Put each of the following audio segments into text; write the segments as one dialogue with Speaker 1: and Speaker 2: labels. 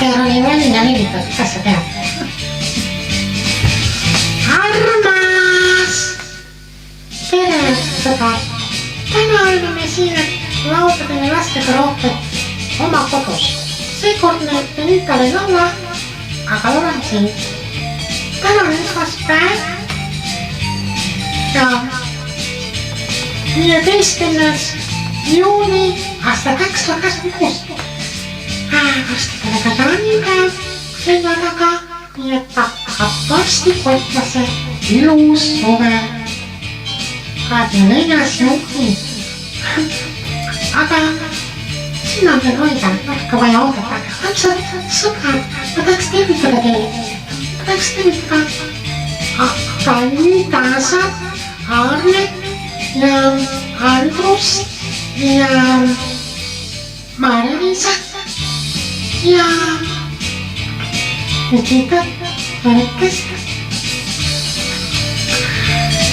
Speaker 1: Pear oli välja lülitatud, kas sa tead? Armas! Tere, sõbrad! Täna oleme siin, et laulda teile lastega rohket oma kodus. Seekord me Benitale ei laula, aga olen siin. Täna on esmaspäev ja 15. juuni aasta 2026. Aastatele ka jaanipäev selja taga, nii et hakkab varsti kotlase ilus suve 24. juuni. Aga siin on veel hoida, natuke vaja oodata. Lapsed, sõbrad, ma tahaks tervitada teile. Ma tahaks tervitada Kalli-Taasat, Arnet ja Andrust ja Mari-Liisat ja Nikitat, Marikest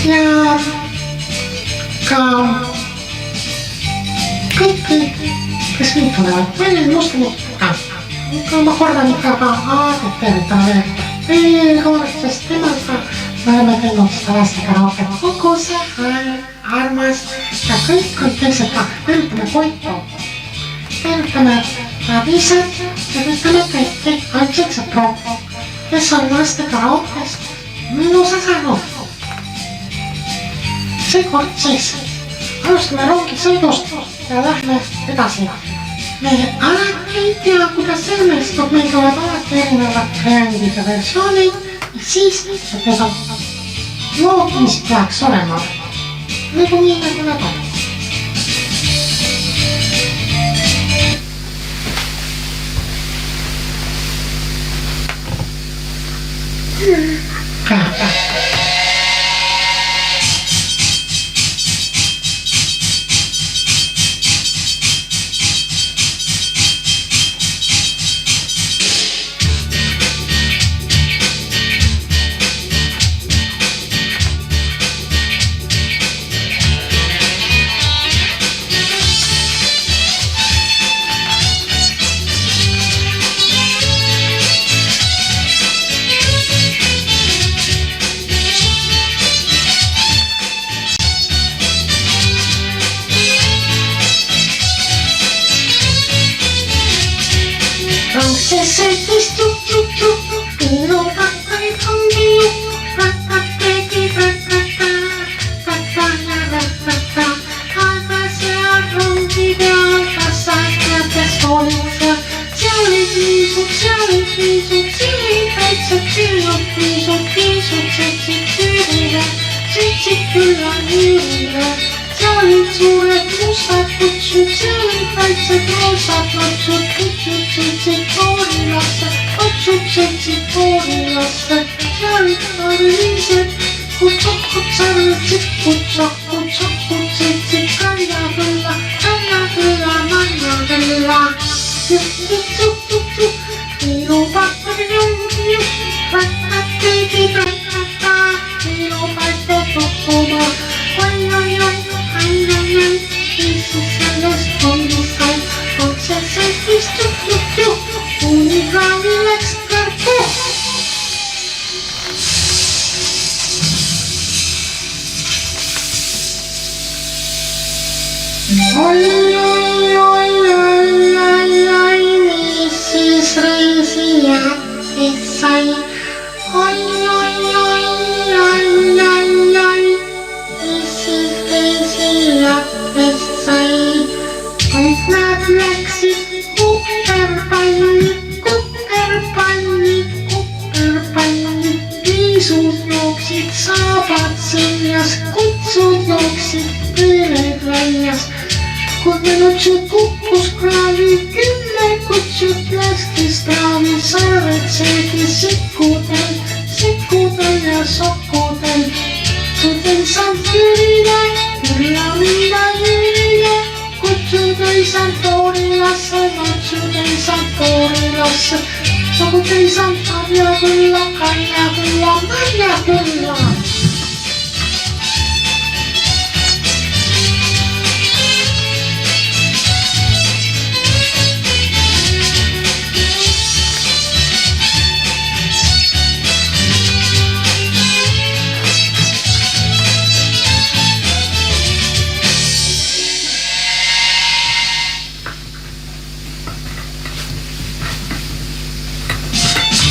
Speaker 1: ja ka kõiki, kes mind tulevad. Meil on musta mitte ka. Ma kordan ikka ka Aadet tervitada veel kord, sest temaga me oleme teinud seda lastega rohkem. Kogu see aeg, armas ja kõik on teised ka. Tervitame Koitu, tervitame Liisat ja tervitame kõiki algseid sõpru, kes on lastega rohkest minu saanud. Seekord siis alustame rongisõidust ja lähme edasi. Me alati ei tea, kuidas see õnnestub, meil tuleb alati erinevad variandid ja versioonid ja siis need on lood, mis peaks olema. Nagu nii nagu nad on.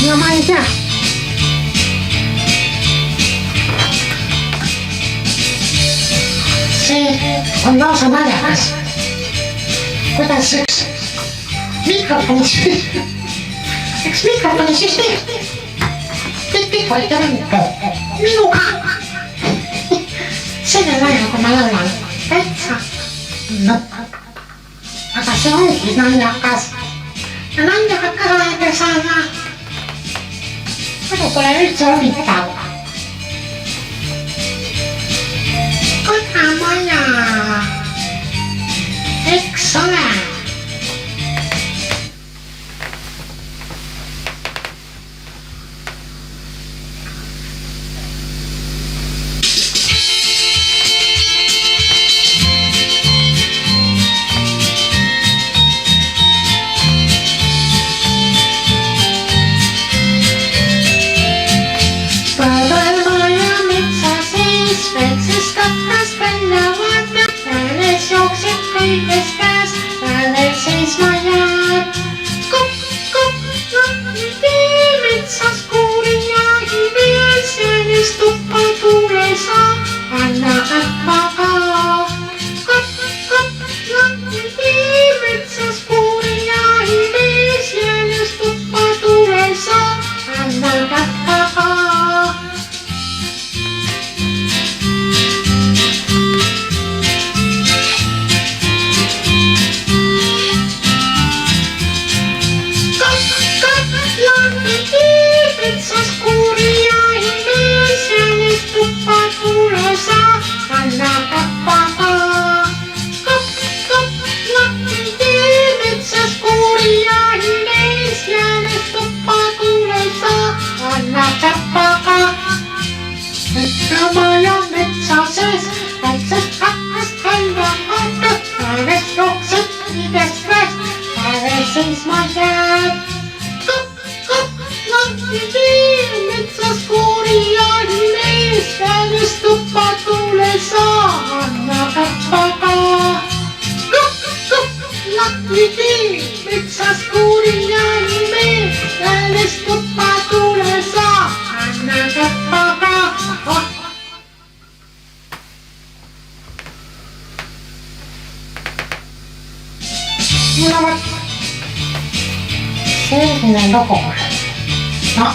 Speaker 1: Ja ma ei tea. See on lausa naljakas. Kuidas üks mikrofonisüsteem kõik olite minuga. Sellel ajal, kui ma laulan täitsa lõpp. Aga see ongi naljakas. Ja naljakas aega saada. Muidu pole üldse huvitav. Kodamaja. Eks ole. Kõiges käes, äänel seisma jääb. Kopp, tee metsas kuulin jahi vees, jäänes tuppa tuulesa, anna äppaga. Kopp, tee metsas kuulin jahi vees, jäänes tuppa tuulesa, anna äppaga. Kodamaja metsa sees, väiksest hakkast välja hakkad, äänest jookseb kiidest käest, äänel seisma jääb. Tee metsas kuuri jahi mees, äänest tuppa tuulesa, anna käppaga. Tee metsas kuuri jahi mees, äänest tuppa tuulesa, anna käppaga. No vot, selline lugu. No,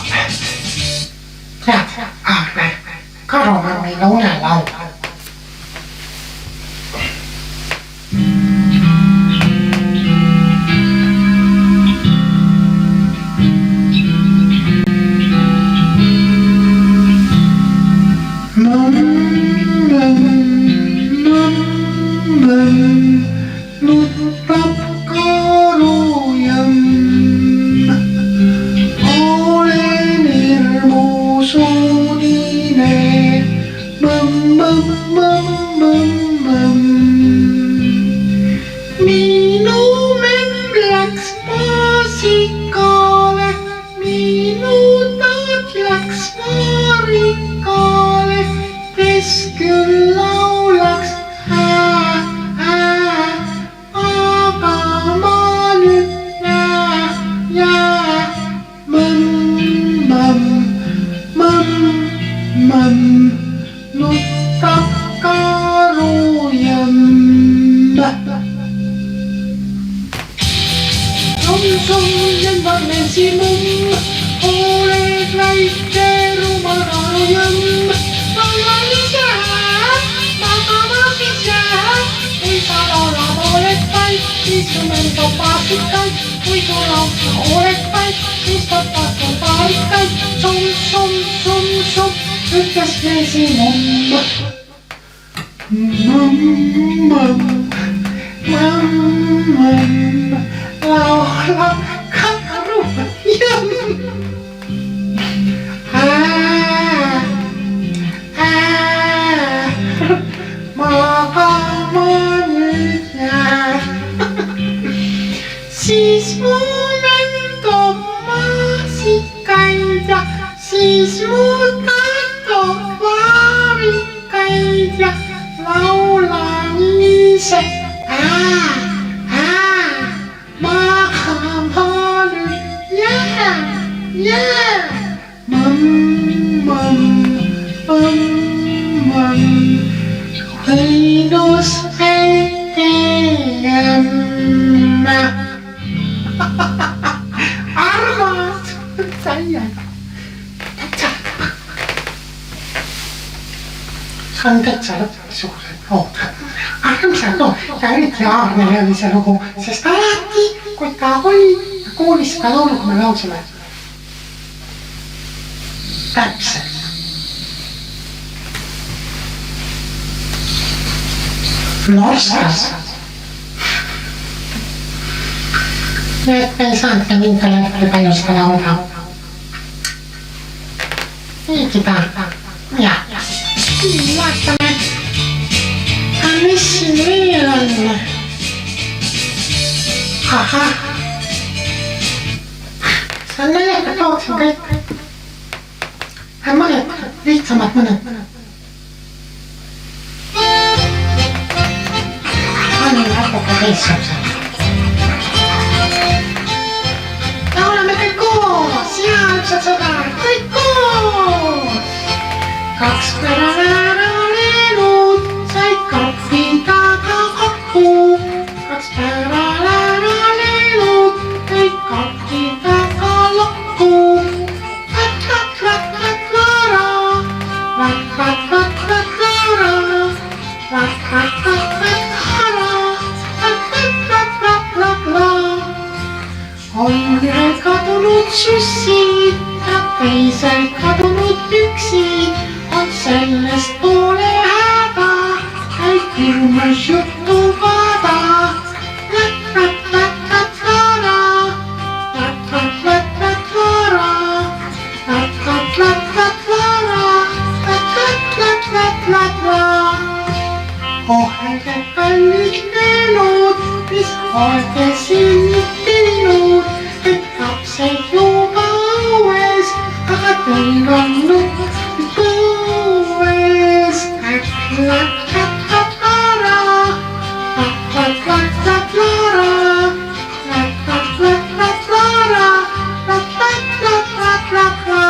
Speaker 1: tead, Agne, Karumannile unelaul. Nutab karujamm, olen hirmus uudine, minu memm läks maasikale, minu taat läks vaarikale, kes küll laulaks nutab karujamm. Lendab mesimumm, oled väike rumal karujamm. Olla ise, magamas ise, kui sa laulad oled vaid, siis su lendab maasikaid. Kui su laulda oled vaid, siis tapad sul paarikaid. Summ, ütles mesimumm. Laulab karujamm. Magama nüüd jääb. Siis mu memm toob maasikaid ja siis mu taat toob vaarikaid ja laulan ise. Magama nüüd jääb. see on täitsa lõppsugused lood. Armsad lood ja eriti Aarnel oli see lugu, sest alati, kui ta oli koolis ka laulu, kui me laulsime. Täpselt. Norskas. Nii et me ei saanud mingile palju seda laulda. Niigi ta. Ja. Vaatame. Mis siin veel on? Ahah. See on naljakad lood siin kõik. Mõned, lihtsamad mõned. On natuke teistsugused. Ja oleme kõik koos. Ja üldse seda. Kõik koos. 2 päeva ära lenud, said kappi taga kokku. 2 päeva ära lenud, said kappi taga lokku. Vat-vat-vat-vat-lara, vat-vat-vat-vat-lara, vat-vat-vat-vat-lara, vat-vat-vat-vat-lara. On ühed kadunud sussid ja teised kadunud püksid. On sellest pole häda, käib ilmas juttu vaada. Lat-lat-lat-lat-lara, lat-lat-lat-lat-lara, lat-lat-lat-lat-lara, lat-lat-lat-lat-lara. Ohelde kallid neelud, mis olete sünnitanud, kõik lapsed juba õues, aga teil on nukk. Lat-lat-lat-lat-lara, lat-lat-lat-lat-lara, lat-lat-lat-lat-lara, lat-lat-lat-lat-lara.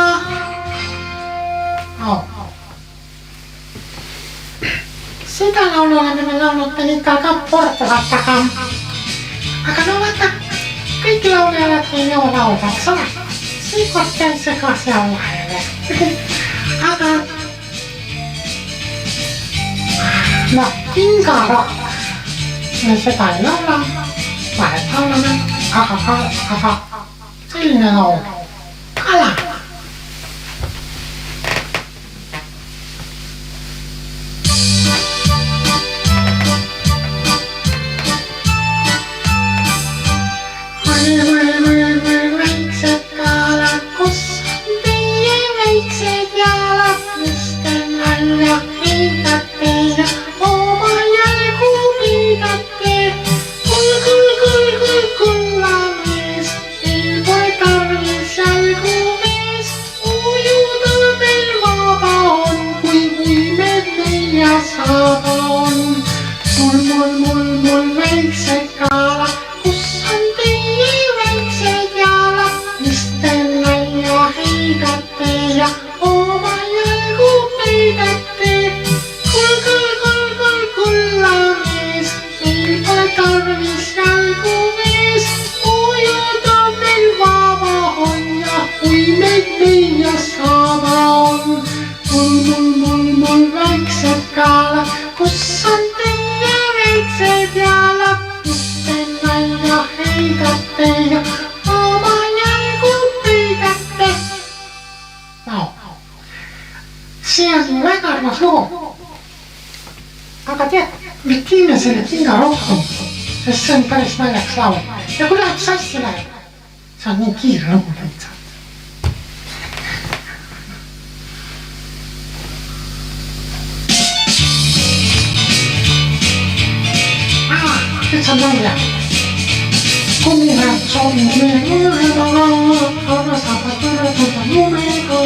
Speaker 1: Seda laulu oleme me laulnud ikka ka korduvalt, aga no vaata, kõik lauljad ei jõua laulda, eks ole? Seekord käin see ka seal vahele. Aga no, pingarokk, me seda ei laula, vahet laulame, aga selline laul, kala. Väiksed kalad, kus on teie väiksed jalad, mis te nalja heidate ja oma jalgu viidate. Kullamees, teil pole tarvis jalgu mees, ujuda meil vaba on, kui võimed nelja saada on. Mul väiksed kalad, kus on teie väiksed jalad, mis te nalja heidate ja oma jalgu peidate. Kullamees, meil pole tarvis jalgu mees, ujuda meil vaba on ja kui meid nelja saada on. Mul väiksed kalad, kus on teie väiksed jalad, mis te nalja heidate ja oma jalgu peidate. See on väga armas lugu. Aga tead, me teeme selle pingarokku, sest see on päris naljaks laul. Ja kui läheb sassi läheb, see on nii kiire lugu lihtsalt. Nüüd saab nalja. Kummimäed soovime mõlema, aga saab tõrjuda lumega.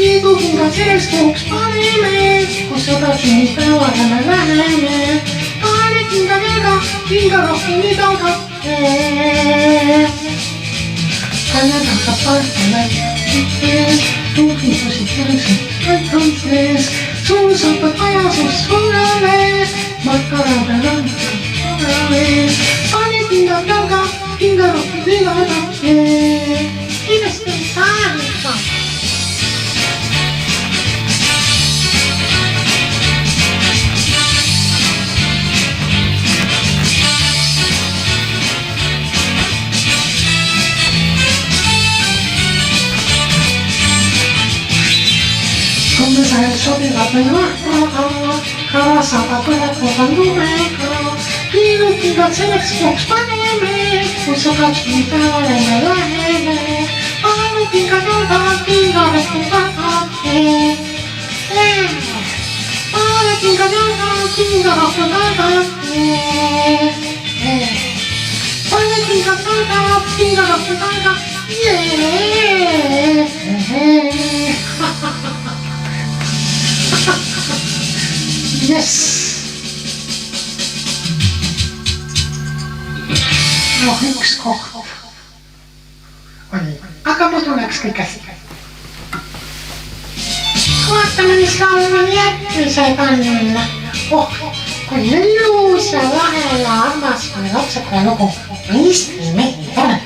Speaker 1: Liiguhinga sees kuuks paneme, kus sõbra sünnipäevale me läheme. Paane kingadega, kingarokki nii taugate. Kalle tahtab partele, tuukinsusid tõrjusid kõik on sees. Suusõpad ajasus suurele, makarade langab. Pane kinga jalga, kingarokki vilada. Kindlasti ei saa Sumisel sobivad meil vahvada, karasaba põletada lumega. Piirutiga selleks joks paneme, kui sa katsunud peale me läheme. Paanutiga jalgad, kingaretu tagate. Paanutiga jalgad, kingaretu tagate. Paanutiga jalgad, kingaretu tagate. Yes! No üks koht oli, aga ma tuleks kõik hästi. Vaatame, mis laul on järgmised on. Oh, kui ilus ja lahe ja armas või lapsepõle lugu. Eesti mehi tore.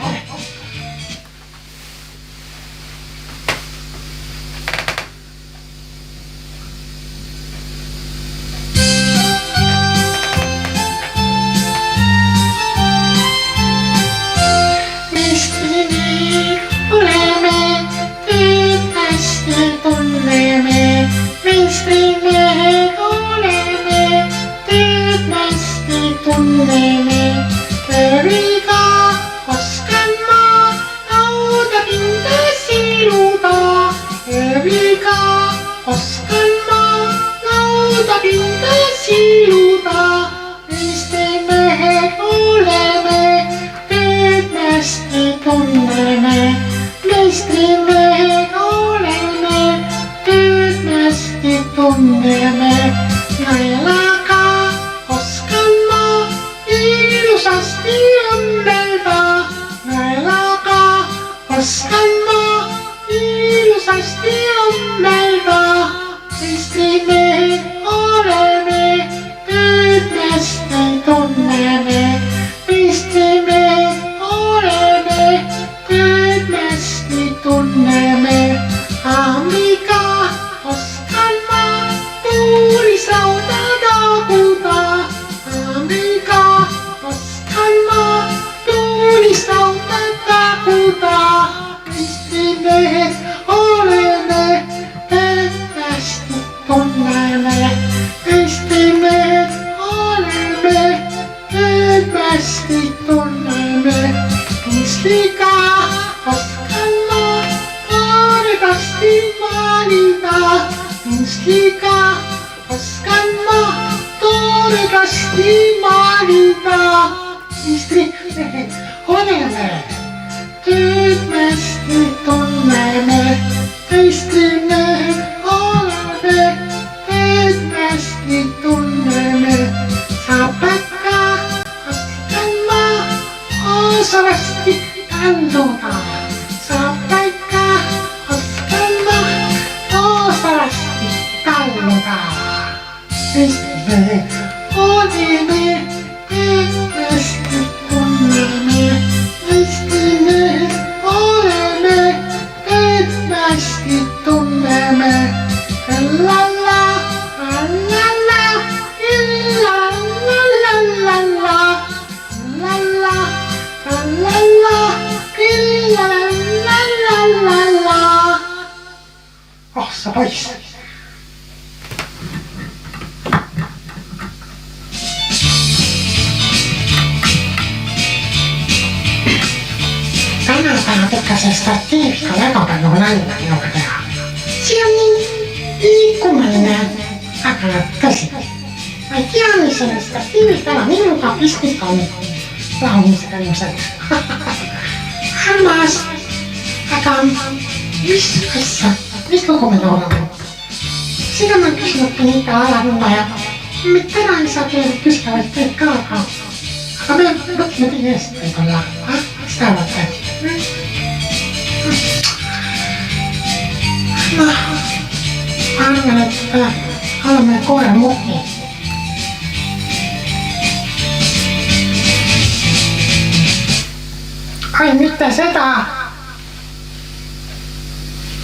Speaker 1: Ai, mitte seda!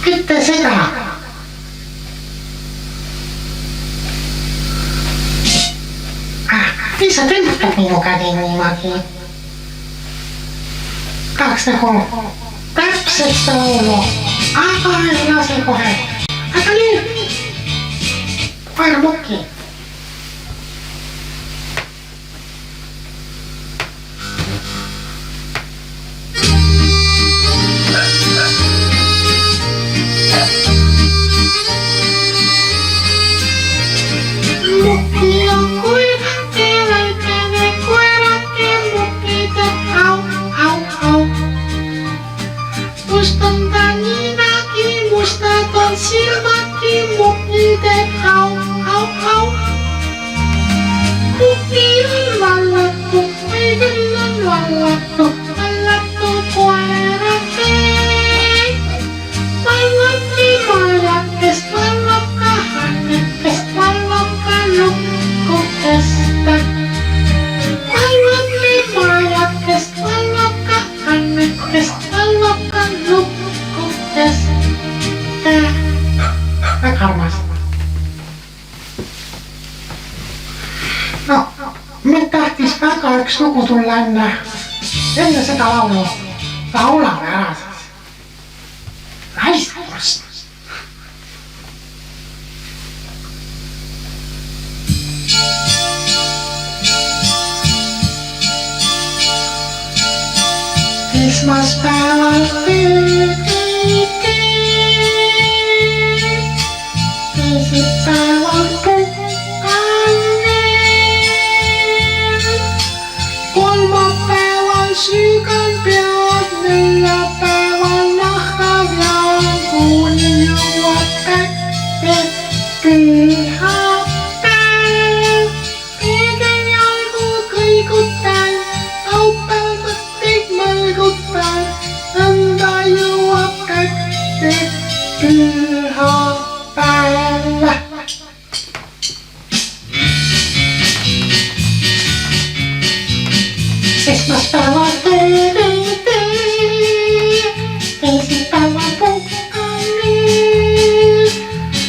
Speaker 1: Mitte seda! Miks sa tõmbad minu kädi niimoodi? Tahaks nagu täpselt seda laulu, aga ei lase kohe. Aga nüüd koeramokki. Mukki on koira, teräkäinen koirake, mukki te au, au, au. Mustan täninakin, mustat on silmätkin, mukki te au, au, au. Mukki on vallattu, meidän on vallattu, vallattu koirake. Vallatti maajakkes, vallokka hannekes, vallokka lukkukesta. Vallatti maajakkes, vallokka hannekes, vallokka lukkukesta. Aika armaista. No, me tahtis väga üks lugu tulla enne seda laulu. Laulame ära siis. Hästi korst. Esmaspäeval teisipäeval kolmapäeval sügan pead, neljapäeval nahkad ja kuni jõuab kätte pühapäev. Peegel jalgu kõigutan, laupäeval mõtteid mõlgutan, nõnda jõuab kätte pühapäev. Esmaspäeval teisipäeval puhkani,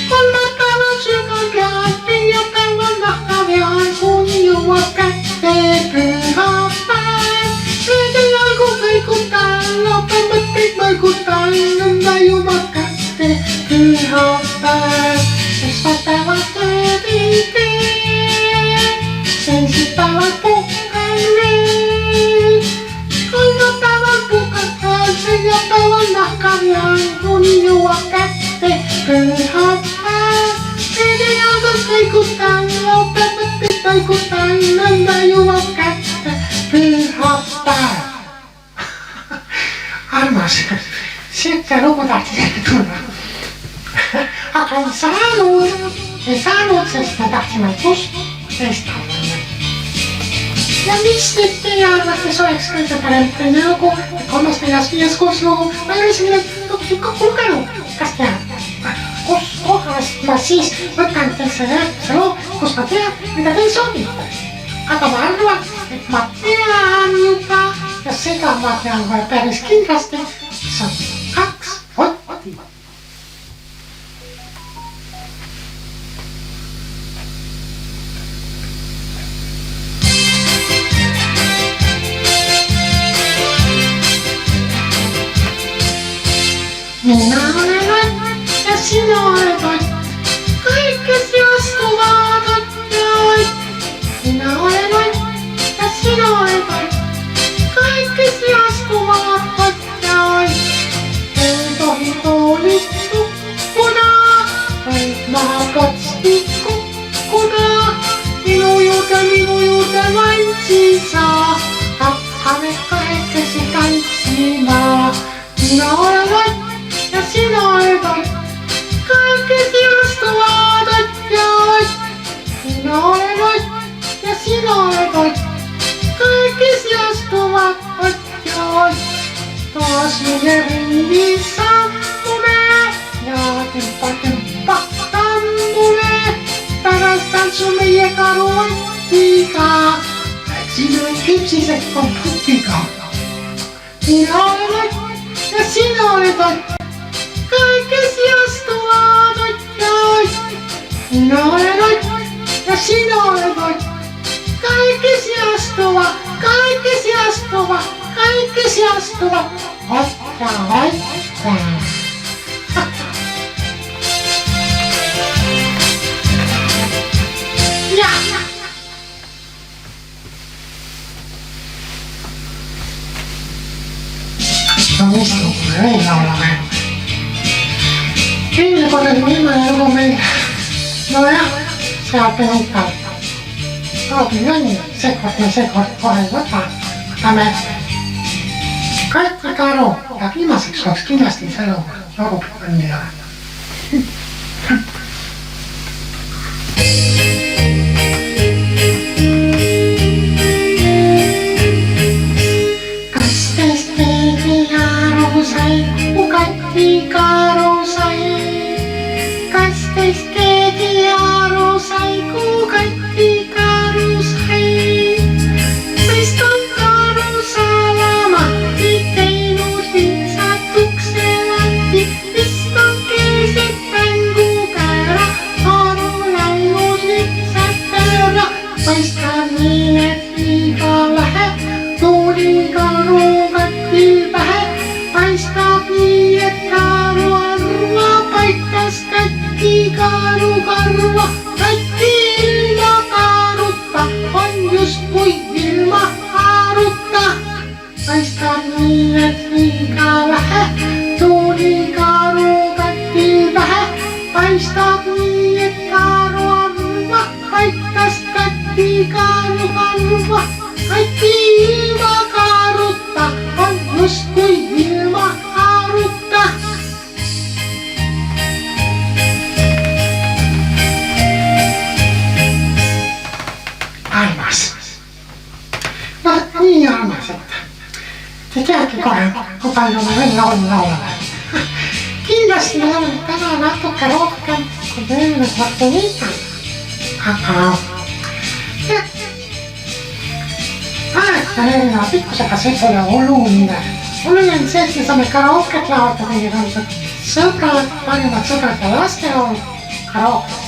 Speaker 1: kolmapäeval sügan pead, neljapäeval nahka vean, kuni jõuab kätte pühapäev. Peegel jalgu kõigutan, laupäeval mõtteid mõlgutan, nõnda jõuab kätte pühapäev. Esmaspäeval teisipäeval puhkani, neljapäeval nahka vean, kuni jõuab kätte pühapäev. Peegel jalgu kõigutan, laupäeval mõtteid mõlgutan, nõnda jõuab kätte pühapäev. Armas, siuke lugu tahtis tulla. Aga ei saanud, sest me tahtsime just teist laulda. Ja mis nüüd teie arvates oleks kõige parem teine lugu, kolmas, neljas, viies, kuus lugu? Ma ei ole siin lugusid kokku lugenud. Kas tead, kus kohast ma siis võtan teise järgmise loo, kus ma tean, mida teil soovite? Aga ma arvan, et ma tean juba ja seda ma tean kohe päris kindlasti, mis on 2 votti. Mina olen Ott ja sina oled Ott, kõik, kes astuvad Ott ja Ott. Mina olen Ott ja sina oled Ott, kõik, kes astuvad Ott ja Ott. Ei tohi toolist tukkuda, vaid maha katsti kukkuda. Minu juurde vantsi sa, hakkame kahekesi tantsima. Mina olen Ott ja sina oled Ott, kõik, kes astuvad Ott ja Ott. Mina olen Ott ja sina oled Ott, kõik, kes astuvad Ott ja Ott. Taas meie ringi sammume ja tümpa tammume, pärast tantsu meie karu Ottiga, läksime kipsised komputiga. Mina olen Ott ja sina oled Ott, kõik, kes astuvad Ott ja Ott. Mina olen Ott ja sina oled Ott, kõik, kes astuvad, kõik, kes astuvad, kõik, kes astuvad Ott ja Ott. veel laulame. Eelmine kord oli viimane lugu meil, nojah, sealt pealt. Saabin Jonni, seekord me seekord kohe ei võta. Võtame Kati Karu ja viimaseks oleks kindlasti see lugu Jonni ja. Kas teist keegi aru sai, kui Kati Karu sai? Kas teist keegi aru sai, kui Kati Karu sai? Sest on Karu salamati teinud lihtsalt ukse lahti, vist on keset mängupära, Karu läinud lihtsalt ära. Paistab nii, et liiga vähe tuli Karu Katil pähe. Paistab nii, et Karu arva paikas Kati Karu karva. Kati ilma Karuta on justkui ilma Karuta. Paistab nii, et liiga vähe tuli Karu Katil pähe. Paistab nii, et Karu arva paikas Kati Karu karva. Kati ilma Karuta on justkui ilma Karuta. Armas. No nii armas, et te teadki kohe, kui palju me veel laulame. Kindlasti me oleme täna natuke rohkem kui eelmine kord ei viitanud. Aga aeg on erineva pikkusega, see pole oluline. Oluline on see, et me saame karaoket laulda, meie rõõmsad sõbrad, parimad sõbrad ja lastelaul karaoket.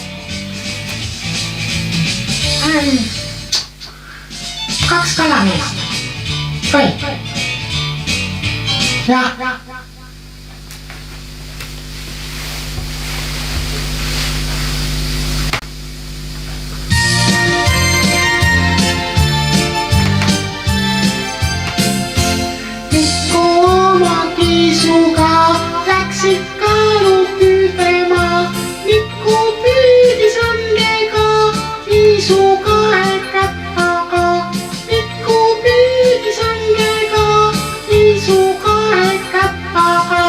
Speaker 1: Kaks kalameest. Või? Jah. Mikku oma kiisuga läksid Karu püüdema. Mikku püüdis õnnega kiisu kahe käpaga. Mikku püüdis õnnega kiisu kahe käpaga.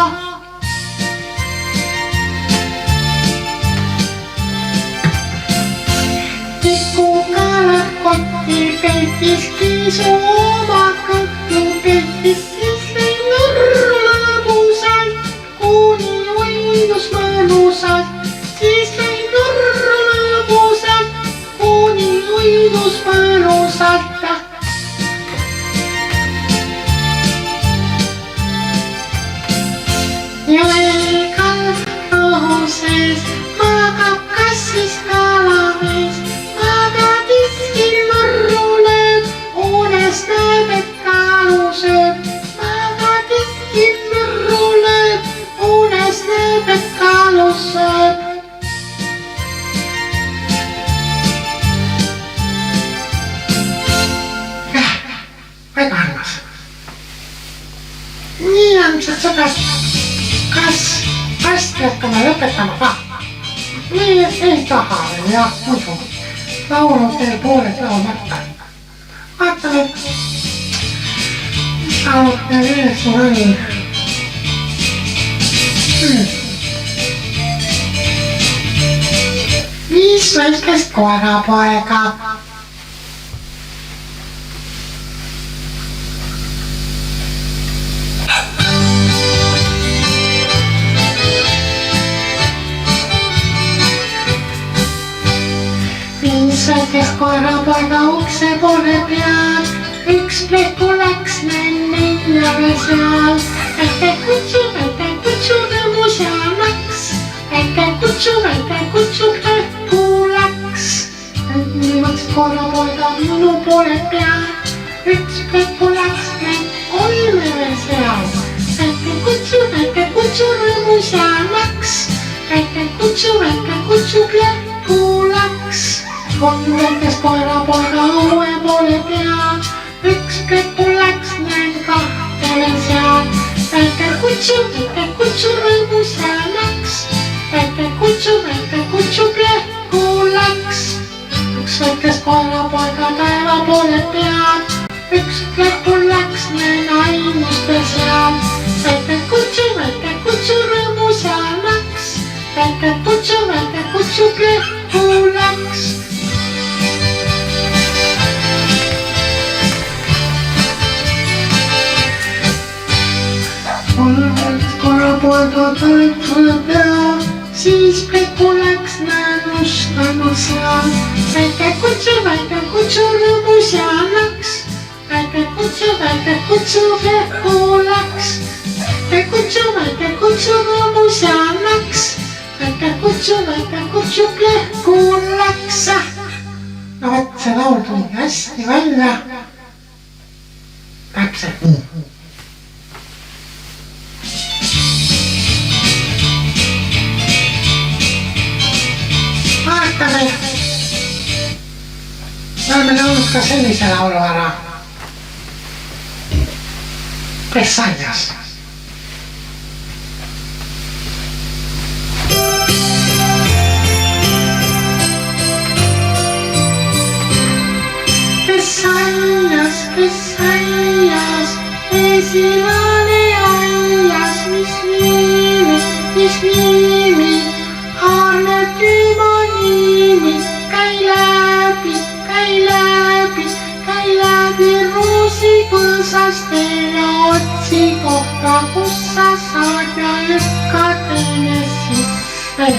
Speaker 1: Mikku kalad kotti peitis, kiisu oma kõhtu peitis. Siis lõi nurru lõbusalt, kuni uinus mõnusalt. Siis lõi nurru lõbusalt, kuni uinus mõnusalt. Jõekalv õhu sees magab kassis kalamees. Aga tiskil nurru lööb, unes näeb, et Karu sööb. Aga tiskil nurru lööb, unes näeb, et Karu sööb. Väga armas. Nii on see sõbrad. Kas hästi hakkame lõpetama ka? Meie ei taha veel, jah, muidu. Laulud veel pooled laulmata. Vaatame, mis laulud meil veel siin oli. Viis väikest koerapoega. Viis väikest koerapoega ukse poole peal. Üks pleku läks neljaga seal. Väike kutsu, rõõmu seal läks. Väike kutsu, pleku läks. Viimaks koerapoega minu poole peal. Üks pleku läks kolme seal. Väike kutsu, rõõmu seal läks. Väike kutsu, pleku läks. Kolm väikest koerapoega õue poole peal. Üks pleku läks kahtele seal. väike kutsu rõõmusa läks. väike kutsu plehku läks. üks väikest koerapoega taeva poole pead. üks plehku läks naimuste seal. väike kutsu rõõmusa läks. väike kutsu plehku läks. koerapoega taeva peal. siis plehku läks nännu seal. väike kutsu rõõmusa läks. väike kutsu plehku läks. väike kutsu rõõmusa läks. väike kutsu plehku läks. no vot, see laul tuli hästi välja. täpselt nii. vaatame. me oleme laulnud ka sellise laulu ära. kes aias? kes aias, esilane aias, mis nimi, haarneb tema nimi, käi läbi roosipõõsast ja otsi kohta, kus sa saad ja lükka teine sisse.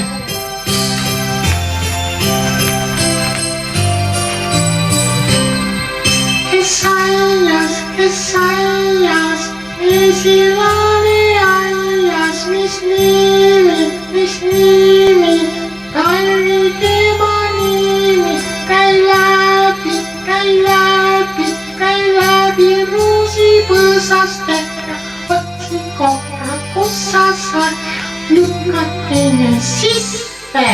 Speaker 1: kes aias, esilane aias, mis nimi, talvi tema nimi, käi läbi roosipõõsast ja otsi kohta, kus sa saad lükka teine sisse.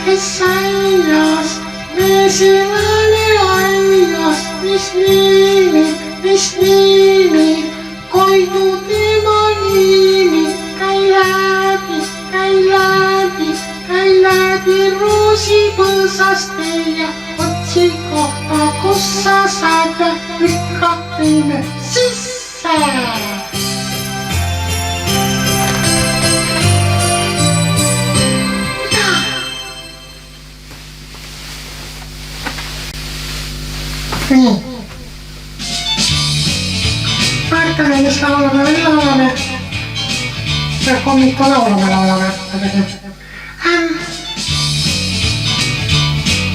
Speaker 1: kes aias, esilane aias, mis nimi, Koidu tema nimi, käi läbi roosipõõsast ja otsi kohta, kus sa saad ja lükka teine sisse. nii. vaatame, mis laulu me veel laulame. hommiku laulu me laulame.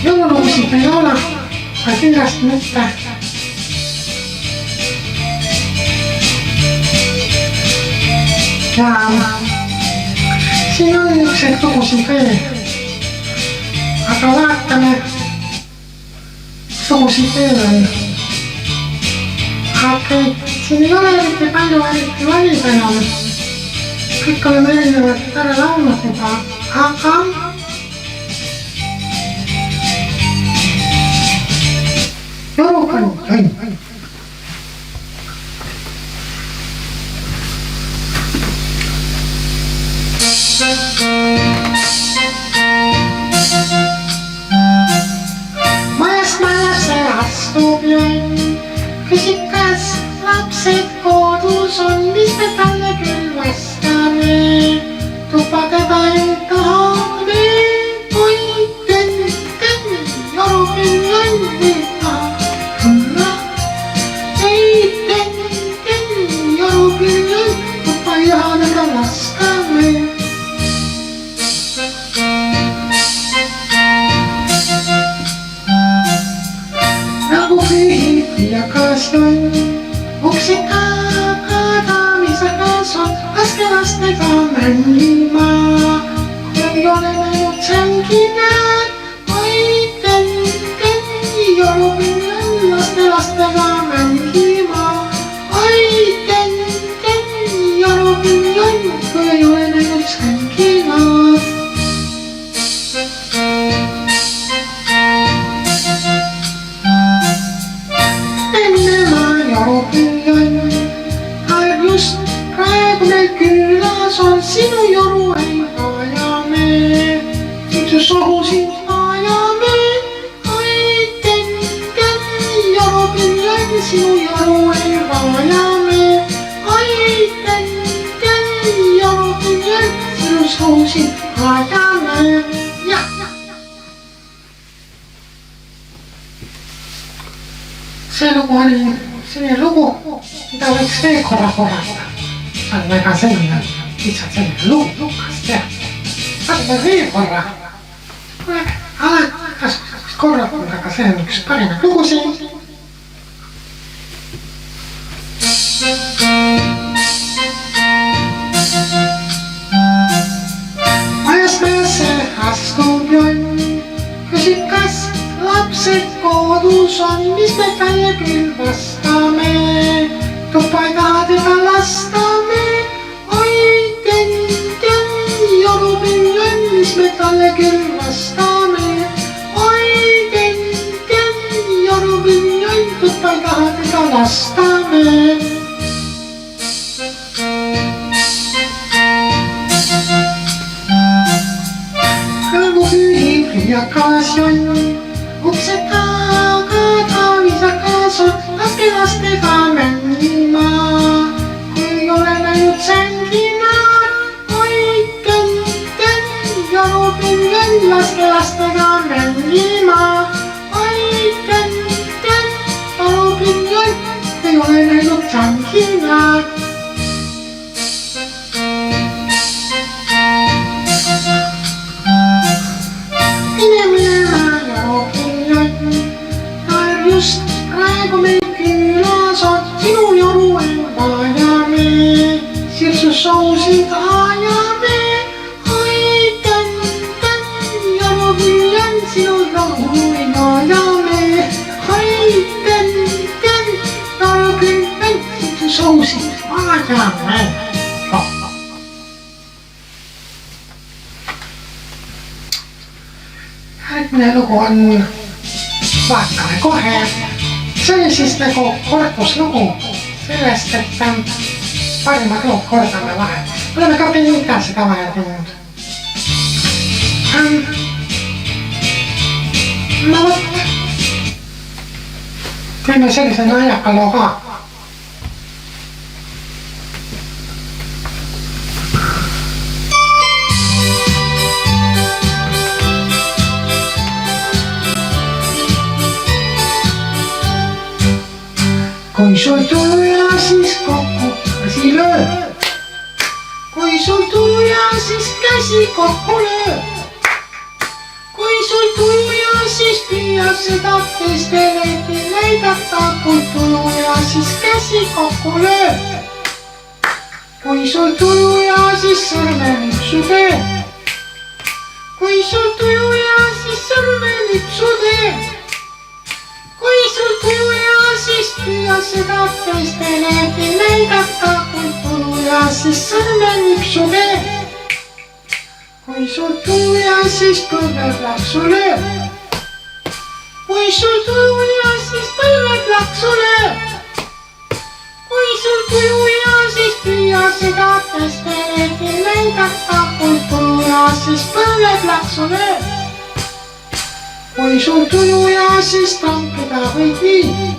Speaker 1: jõululugusid me ei laula, aga kindlasti mitte. ja siin on niisuguseid lugusid veel. aga vaatame. sugusid veel on. okei, siin ei ole eriti palju valida enam. kõik oleme erinevad ära laulnud juba, aga jõulukann. küsib, kas lapsed kodus on, mis me talle küll vastame. tuppa teda ei taha, kui tönn, jorupinn on võtta. ei tönn, jorupinn on, tuppa ei taha teda lastame. nagu pühib ja kas on ukse kaadamisega on, laske lastega mängima. kui oleme nüüd sängina, oi tönn, jorupinn on, lastega mängima. oi tönn, jorupinn on, kui ei ole nüüd sängina. sinu jorueen vajame. Ai ten jorupiian sinu sousi ajame. See lugu oli selline lugu, mida võiks veel korra korrata. See on väga selline, lihtsalt selline lukas tead. Võtame veel korra. Alati kasutaks korratanud, aga see on üks parimaid lugusid. Majast astub jonn, küsib, kas lapsed kodus on, mis me talle küll vastame. Tuppa ei taha teda lastame. Oi ten jorupiian, mis me talle küll vastame. Oi ten jorupiian, tuppa ei taha teda lastame. Kõlgu pühib riiakas jonn, ukse taga ta viisakas on, laske lastega mängima. Kui ole läinud sängima, oi ten jorupiian, laske lastega mängima. Oi ten jorupiian, ei ole läinud sängima. Just praegu meil külas on, sinu jorueen vajame. Sirsu sousid ajame. Oi ten jorupiian, sinu jorueen vajame. Oi ten jorupiian, sirsu sousid ajame. Järgmine lugu on, vaatame kohe. See oli siis nagu korpuslugu sellest, et parimad lood kordame vahel. Oleme ka Benita seda vahel teinud. No võt, teeme sellise naljaka loo ka. Kui sul tuja, siis kokku käsi löö. Kui sul tuja, siis käsi kokku löö. Kui sul tuja, siis püüa seda teistelegi näidata. Kui tuja, siis käsi kokku löö. Kui sul tuja, siis sõrmenipsu tee. Kui sul tuja, siis sõrmenipsu tee. Kui sul tuja, siis püüa seda teistelegi näidata. Kui tuja, siis sõrmenipsu tee. Kui sul tuja, siis põlved laksu löö. Kui sul tuja, siis põlved laksu löö. Kui sul tuja, siis püüa seda teistelegi näidata. Kui tuja, siis põlved laksu löö. Kui sul tuja, siis trampida võid nii.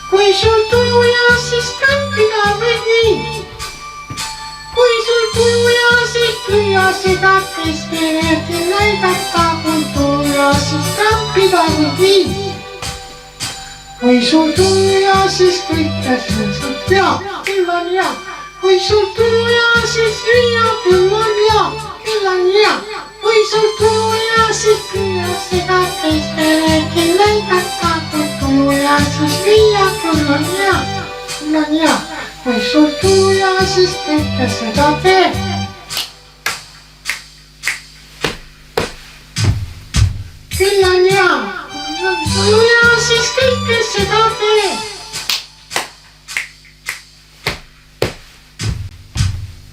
Speaker 1: Kui sul tuja, siis trampida võid nii. Kui sul tuja, siis püüa seda teistelegi näidata. Kui tuja, siis trampida võid nii. Kui sul tuja, siis kõike sellest teab, küll on hea. Kui sul tuja, siis lüüa, küll on hea, küll on hea. Kui sul tuja, siis püüa seda teistelegi näidata. Kui tuja, siis lüüa, küll on hea, küll on hea. Kui sul tuja, siis kõike seda teeb. Küll on hea, kui sul tuja, siis kõike seda teeb.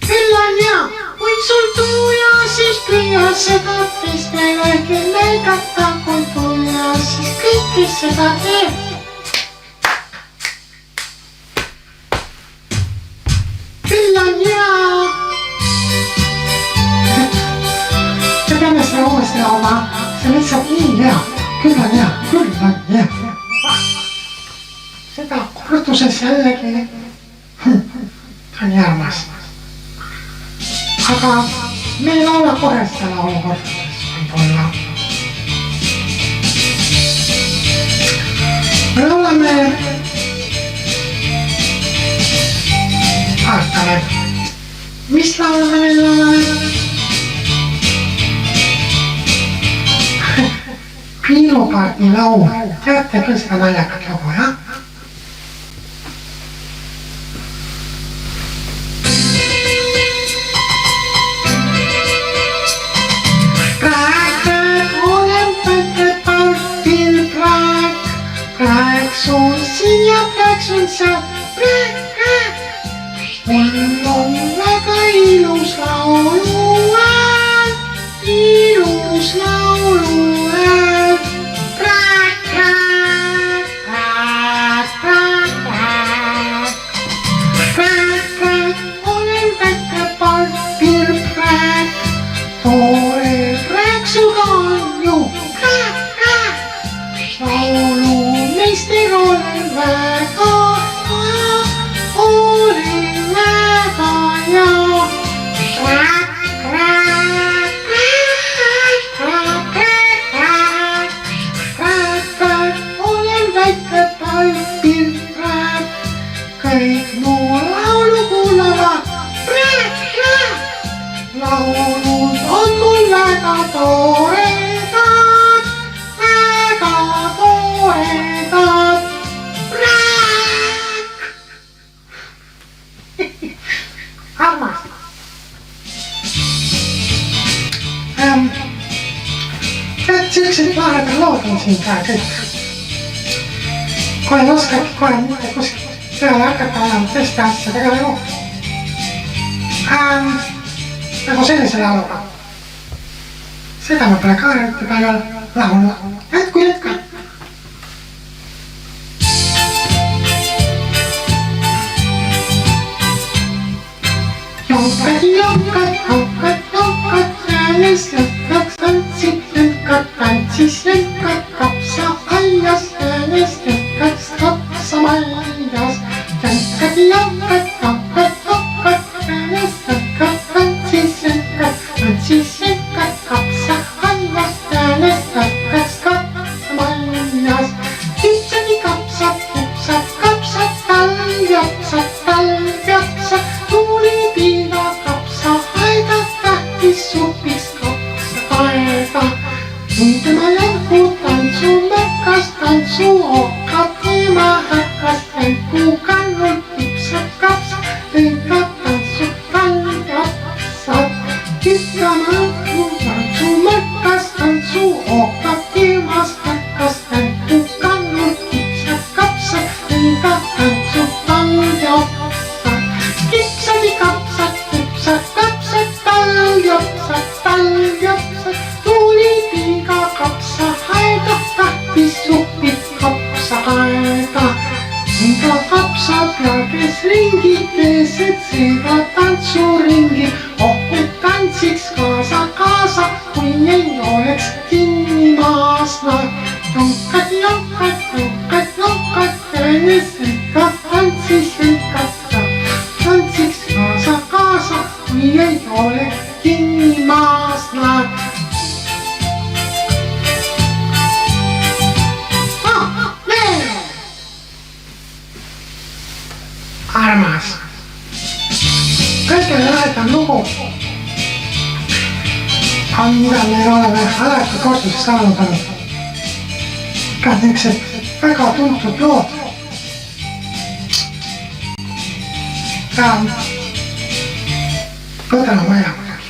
Speaker 1: Küll on hea, kui sul tuja, siis püüa seda teistelegi näidata. Kui tuja, siis kõike seda teeb. Küll on hea. Me peame seda uuesti laulma, see on lihtsalt nii hea. Küll on hea, küll on hea. katuses jällegi. Ta on nii armas. Aga me ei laula kohe seda laulu kordades võib-olla. Me laulame vaatame, mis laulame meil laulame? Piilukaardi laul, teate küll seda naljakat lugu, jah? Praeksun siin ja praeksun seal, praek. Mul on väga ilus lauluhääl, ilus lauluhääl. Praek, olen väike palpir praek, toore praeksuga on ju praek. Laulumeister olen väga ja olen väike palpir praek, kõik muu laulu kuulavad praek. Laulud on mul väga toredad, praek. Armas. Tead, sellised vahepeal lood on siin ka kõik. Kui ei oskagi kohe mitte kuskilt peale hakata enam teiste asjadega nagu. Nagu sellise lauluga. Seda ma pole ka eriti palju laulu. Jätku jätka. Jonkad, jäänes lõkkaks, tantsis jõnkad, kapsa aias, jäänes lõkkaks, kapsa maias. Jonkad, jäänes lõkkaks, tantsis jõnkad, kapsa aias, jäänes lõkkaks, kapsa maias. Küpsadi kapsad, taljapsad, tuulipiina kapsa aega, tähtis supis kapsa aega. Tema jänku tantsu märkas, tantsu okkab, tema häkkas jänku kannul, küpsad kapsad, lõikab tantsu taljapsad. Küpsama tantsu märkas, tantsu okkab, temas häkkas jänku kannul, küpsad kapsad, lõikab tantsu taljapsad. Kipsadi kapsad, taljapsad, tuulipiiga kapsa aega, tahtis supid kapsa aega. Ega kapsa peages ringi keset seega tantsuringi, et tantsiks kaasa, kui ei oleks kinni maasna. Jonkad, jäänes lõkkad, tantsis lõkkad, tantsiks kaasa, kui ei oleks kinni maasna. Armas. Kõige lahedam lugu on, mida me oleme alati korduses saanud olnud. Ka niisugused väga tuntud lood. Ja võtame vaja midagi.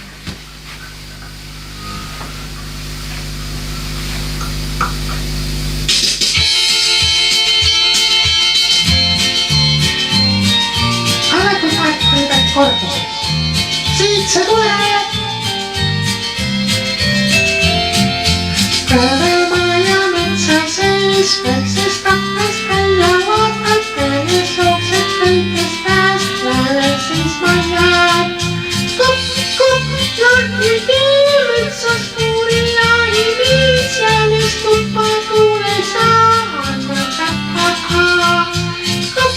Speaker 1: Alati taheti midagi korduses. Siit see tuleb. Kõvemaja metsa seis, väiksest hakkas käia, vaatad käes jooksed kõikest käest, lähe siis ma jääb. Kup, lahti tee metsas kuuri jahi viis, jäänes tuppa tuule saa, anna täppa ka. Kup,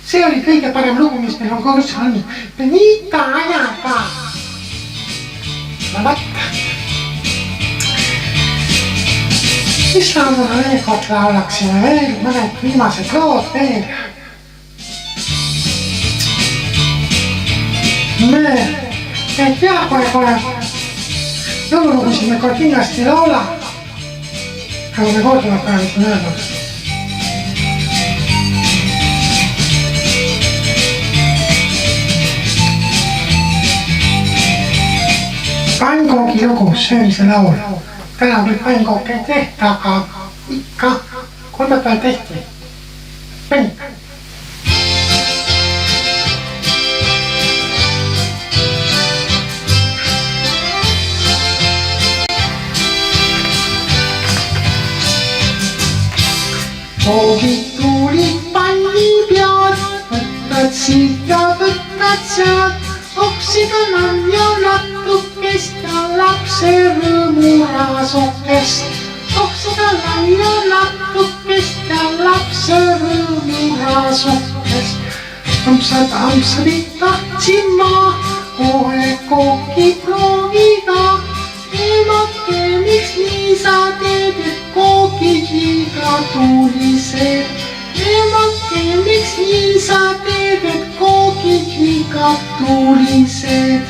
Speaker 1: see oli kõige parem lugu, mis meil on kodus olnud. Benita ajaga. No võt. Mis lauluna veel kord laulaksime veel, mõned viimased lood veel. Me ei tea kohe jõulugusid me kohe kindlasti laula. Aga me korduvalt praegu siin öelnud. Pannkoogi lugu, söömise laul. Täna küll pannkooki ei tehta, aga ikka kolmapäeval tehti. Penk. Koogid tulid panni pead, võtad siit ja võtad sealt. Oksida on ja natukest ja lapse rõõmurasukest. Oksida on ja natukest ja lapse rõõmurasukest. Ampsadit tahtsin ma kohe kooki proovida. Emake, miks nii sa teed, et koogid liiga tulised? Emake, miks nii sa teed, et koogid liiga tulised?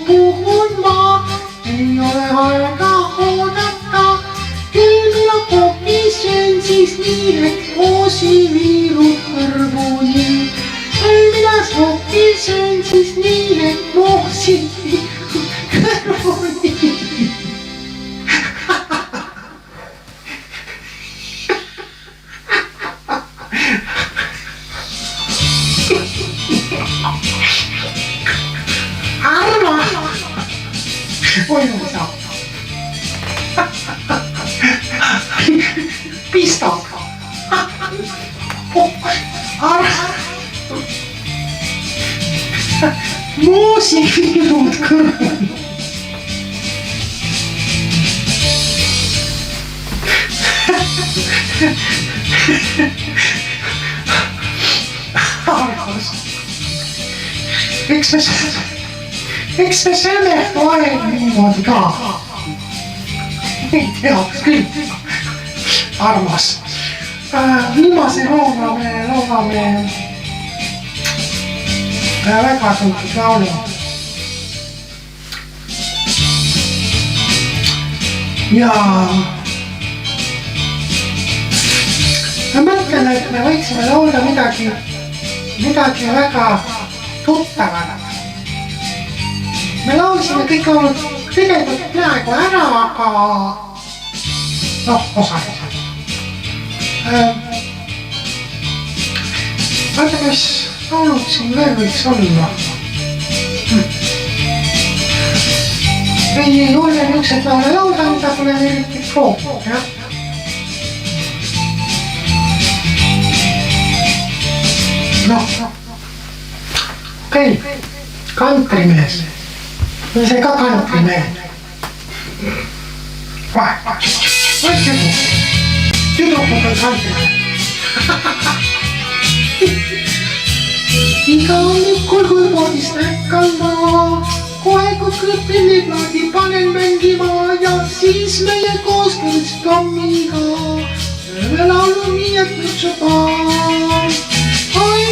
Speaker 1: Puhun ma, ei ole aega oodata. Küll mina kooki söön siis nii, et koosi viirud kõrvuni. Küll mina kooki söön siis nii, et koosi viirud kõrvuni. Arva! Oi, no saa. Pistok. Arva! Moosi viirud kõrvuni. Arvas. Eks me selle vahel niimoodi ka. Ei teaks küll. Armas. Viimase loogame väga tuntud laulu. Ja ma mõtlen, et me võiksime laulda midagi väga tuttavat. Me laulsime kõik laulud tegelikult praegu ära, aga osad. Vaata, mis laulud siin veel võiks olla. Ei ole niisugused laule laulda, mida pole eriti proovinud, jah. Okei, kantrimees. Või see ka kantrimees. Tüdrukud on kantrimees. Iga hommikul kõrvodist ärkan ma, kohe kui kõpilliplaadi panen mängima ja siis meie koos käis Tommiga. Sööme laulu nii, et mõtsuba. Oi,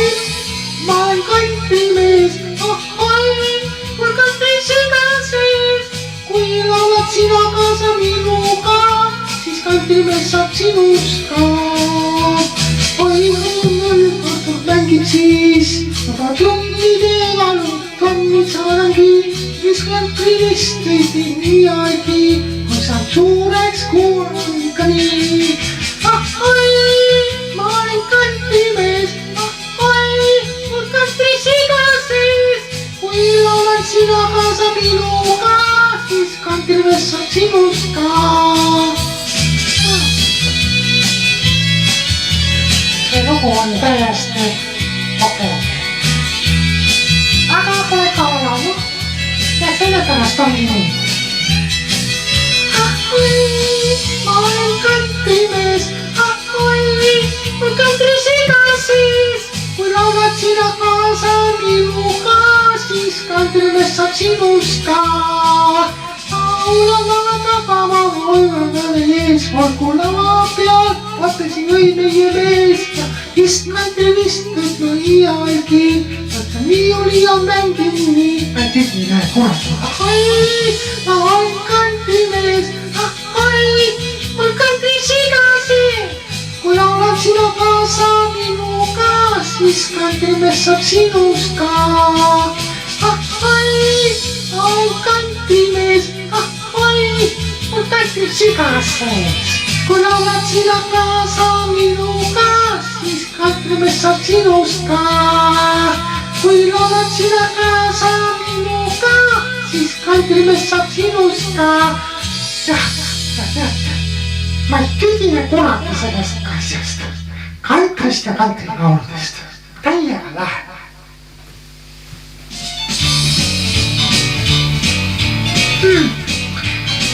Speaker 1: ma olen kantrimees, kui kantri süda sees. Kui laulad sina kaasa minuga, siis kantrimees saab sinust ka. Oi, kordub mängib siis, aga trummidega Tommi saadangi, mis kantrilist teisi midagi, kui saab suureks kuulanud ka nii. Oi, ma olen kantrimees, mul kantri süda sees. Kui laulad sina kaasa minuga, siis kantrimees saab sinust ka. See lugu on täiesti okei. Aga pole kaua laulnud ja sellepärast on nii. Ma olen kantrimees, mul kantri süda sees. sinust ka. laulava tagama oleme ees, olgu lava peal, vaatasin õi meie mees ja istmed rivistud iialgi. vaata nii oli ja mängin nii, mängid nii näe kunagi. ahai, ma olen kandimees, ahai, mul kandis iga see. kui laulad sina kaasa minuga, siis kandimees saab sinust ka. ahai, ma olen kandimees, ahoi, mul kandis iga sees. kui laulad sina kaasa minuga, siis kandimees saab sinust ka. kui laulad sina kaasa minuga, siis kandimees saab sinust ka. jah, ma ei tüdine kunagi sellest asjast, kantrist ja kantrilauludest, täiega läheb.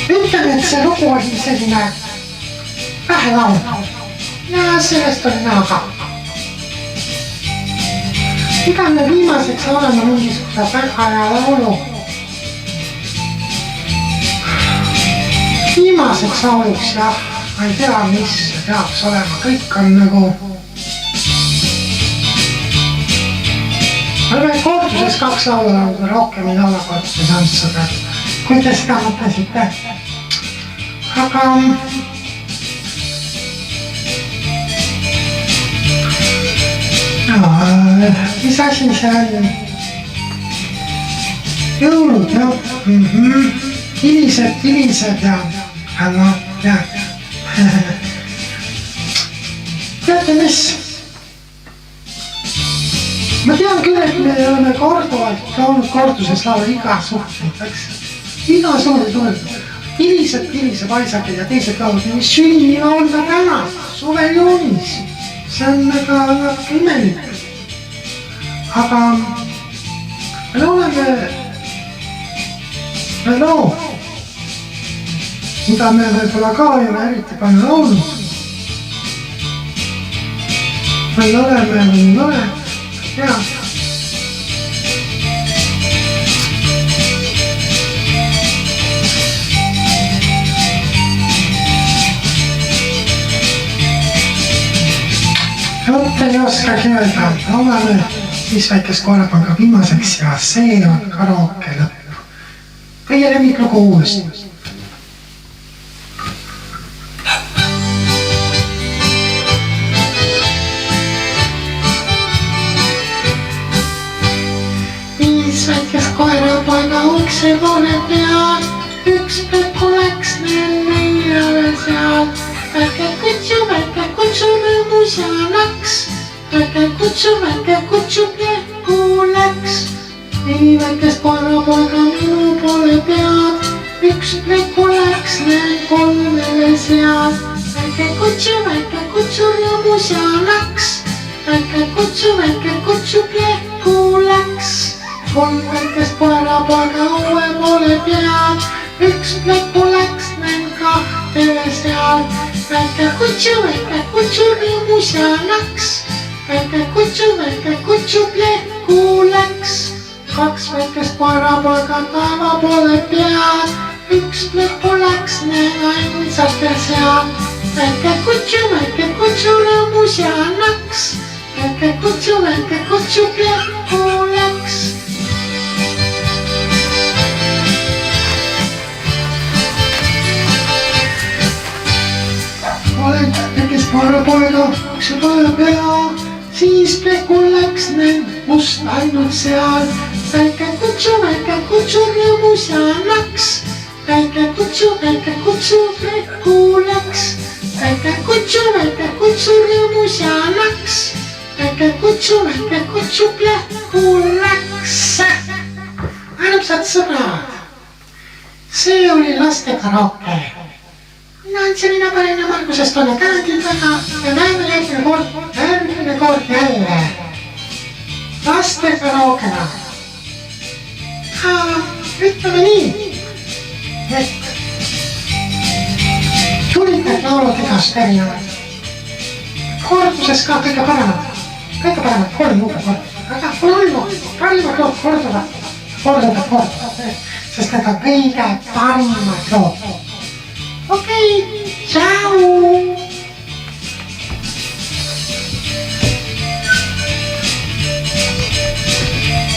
Speaker 1: Ütlen, et see lugu oli selline vähelaul ja sellest oli näha ka. igale viimaseks olema mingisuguse väga hea laulu. Viimaseks lauluks jah, ma ei tea, mis see peaks olema, kõik on nagu. ma olen korduses 2 laulu nagu rohkem ei laula korduses anssuga, kui te seda mõtlesite. aga mis asi see on? jõulud jah, hilised ja noh, jah. teate mis? ma tean küll, et me oleme korduvalt laulnud korduses laulu igasuguseid, eks? igasuguseid laulud. hilised paisakid ja teised laulud, mis sünni laulda täna, suve-juunis. see on väga imelik. aga me lauleme loo, mida me võib-olla ka ei ole eriti palju laulnud. või oleme, või ei ole, jah. Vot ei oskagi öelda, laulame siis väikest koerapanga viimaseks ja see on karaoke lõpp. Teie lemmiklugu uuesti. Viis väikest koerapaga ukse poole peal, üks peku läks neile veel seal. väike kutsu rõõmus ja naks, väike kutsu pleku läks. nii väikest koerapoega minu poole pead, üks pleku läks neil 3 veel seal. väike kutsu rõõmus ja naks, väike kutsu pleku läks. 3 väikest koerapoega uue poole pead, üks pleku läks neil 2 veel seal. väike kutsu rõõmus ja naks, väike kutsu pleku läks. 2 väikest koerapoega taeva poole pead, üks pleku läks neil ainsalt veel seal. väike kutsu rõõmus ja naks, väike kutsu pleku läks. olen väikest koerapoega ukse poole peal, siis plekul läks neil must ainult seal. väike kutsu rõõmus ja naks, väike kutsu pleku läks. väike kutsu rõõmus ja naks, väike kutsu pleku läks. armsad sõbrad, see oli laste karaoke. mina olen selline Pärnu Margusest olen tänagi väga ja näeme järgmine kord jälle laste karaokena. ütleme nii, et tulid laulud igast erinevad. korduses ka kõige paremad, 3 uue kord, aga pole hullu, parimad lood korduvad. kordade, sest need on kõige parimad lood. okei, tšau.